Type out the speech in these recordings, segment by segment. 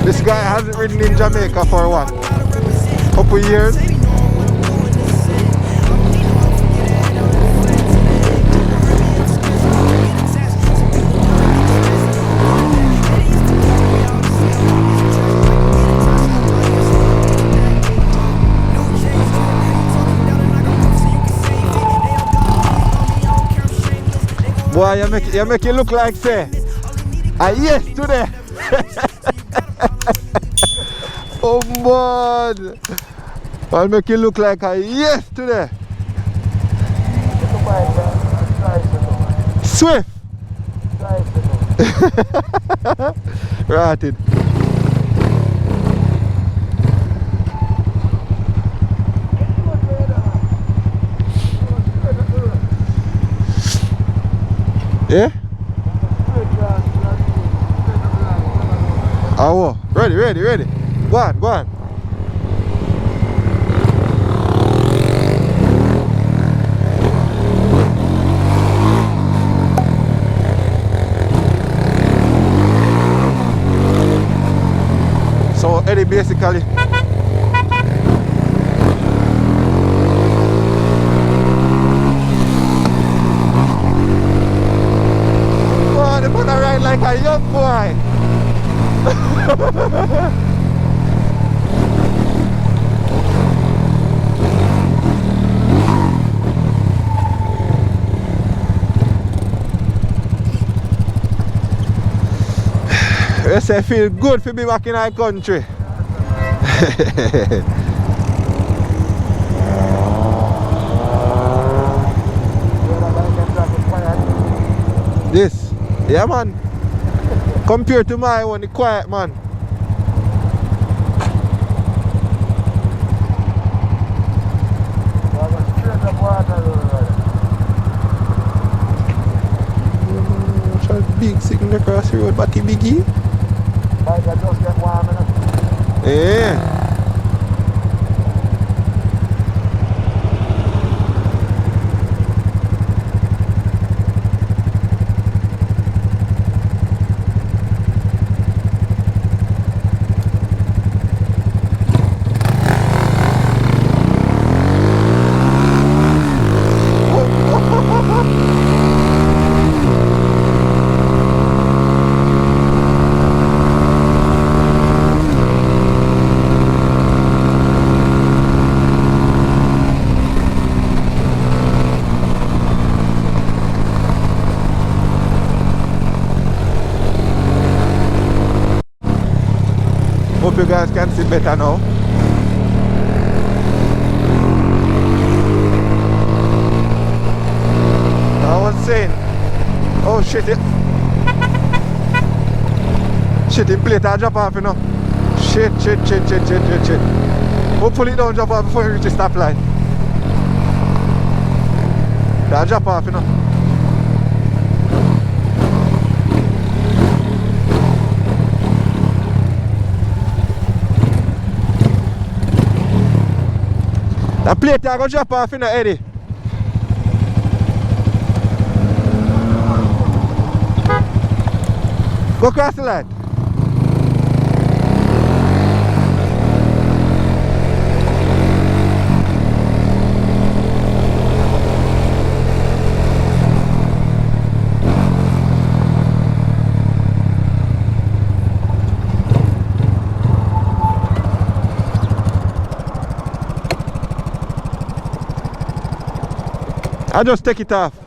This guy hasn't ridden in Jamaica for what? Couple years? Boy, you make it look like say, yes today. Oh man, I'll make it look like a yes today. Swift. Right it. Yeah? Oh, ready. Go on. So Eddie basically they wanna ride like a young boy. You say feel good to be back in our country. This, yeah man. Compared to my one, the quiet man. Big signal across the road, but the biggie. I just get warm enough. Yeah. Hope you guys can see better now. I was saying, oh shit, shit, in plate I drop off, you know. Shit. Hopefully it don't drop off before you reach the stoplight. I drop off, you know. The plate I go drop off in the Eddie. Go across the line. I just take it off.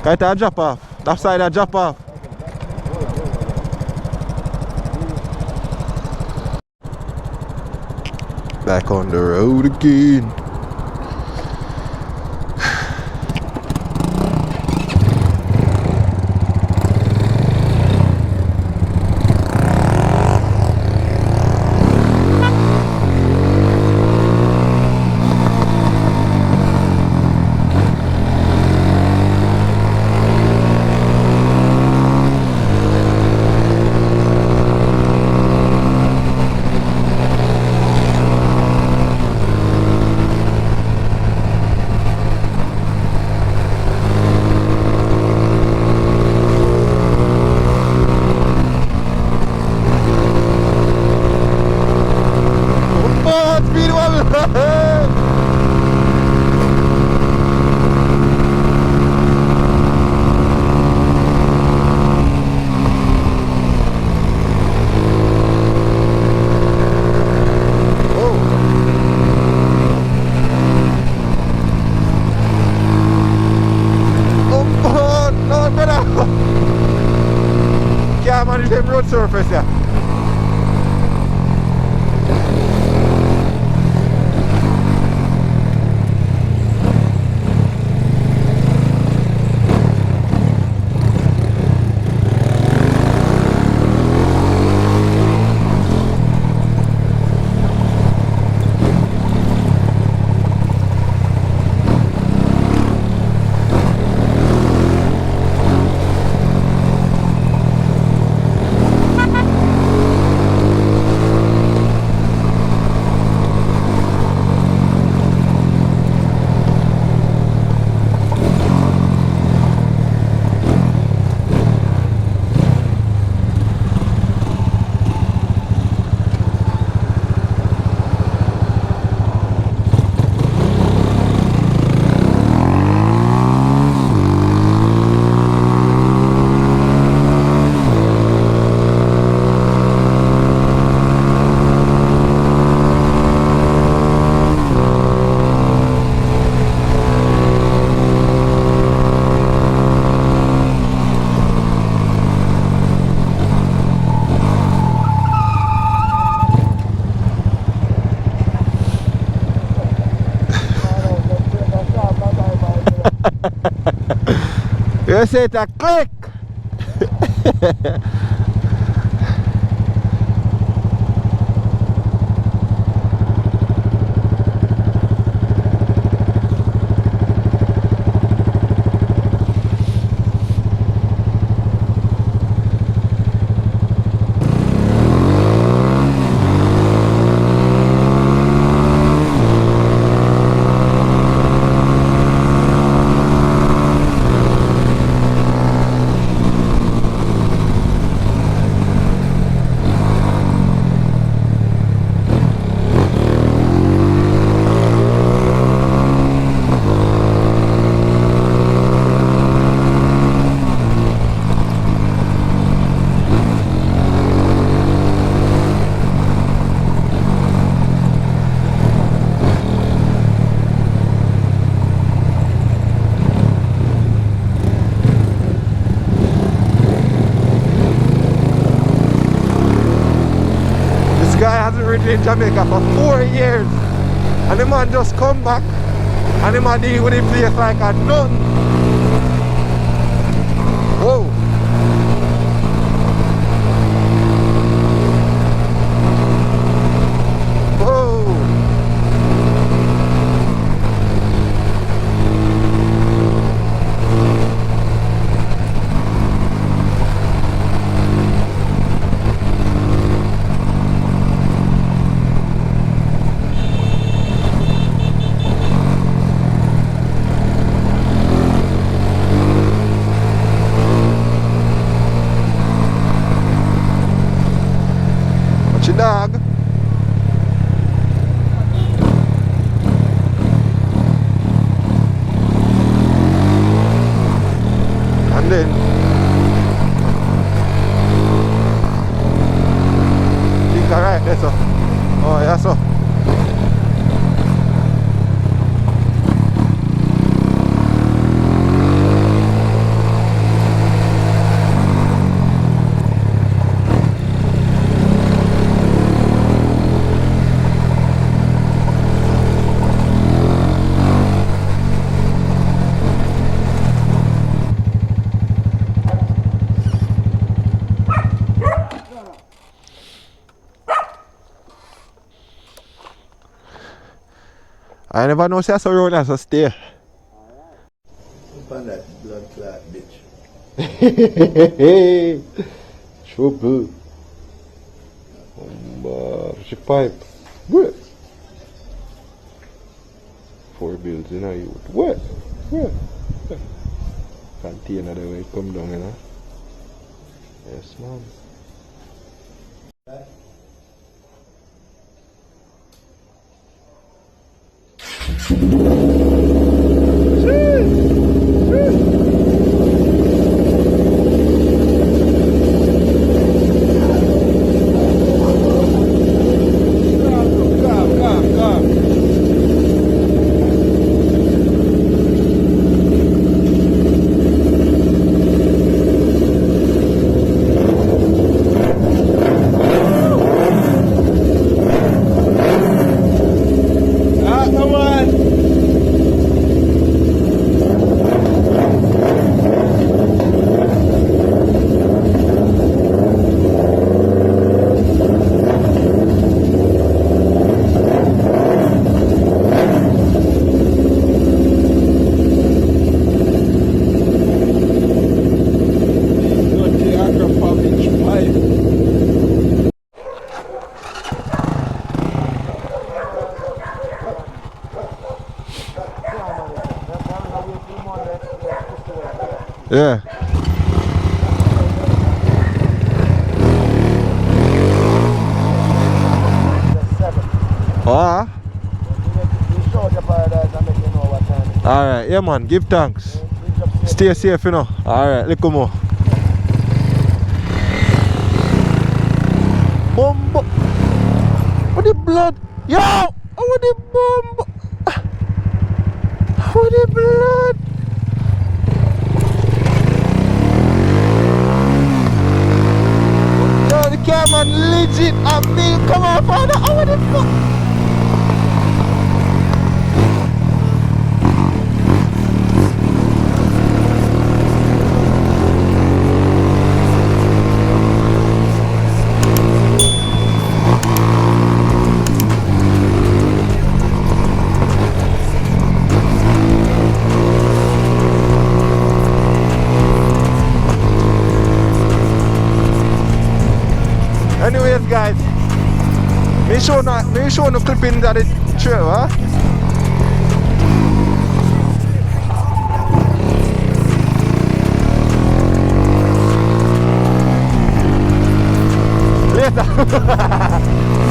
Cause I drop off. That side I drop off. Back on the road again. on the same road surface, yeah. You say it a click. In Jamaica for 4 years, and the man just come back and the man deal with the place like a nothing. Whoa. Dog. And then think alright there, so. Oh yeah, so. I never know say so round as a stay. Up on that blood clot bitch. Trouble. She pipe. What? 4 bills in a youth. What? What? Container the way it come down, you know? Yes, man. Yeah. Ah. Alright, yeah man, give thanks. Stay safe, you know. Alright, little more. Bumbo. What the blood? Yo! What the bumbo? What the blood? Yo, the camera legit. I mean, come on, father. Oh, what the fuck? Anyways, guys, me show no clippings of the trail, huh? Later.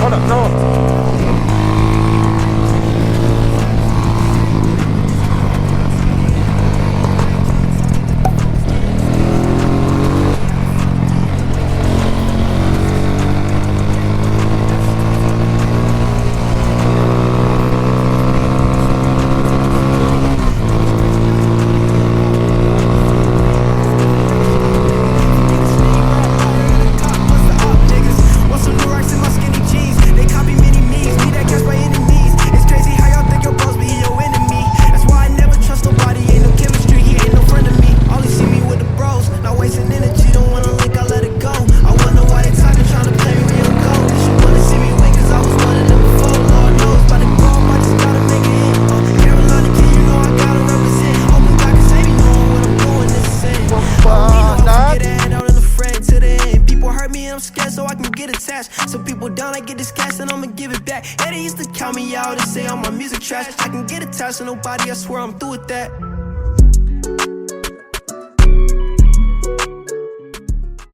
Hold up, no. Some people down, I get this cash and I'ma give it back. And they used to count me out and say all my music trash. I can get attached to nobody, I swear I'm through with that.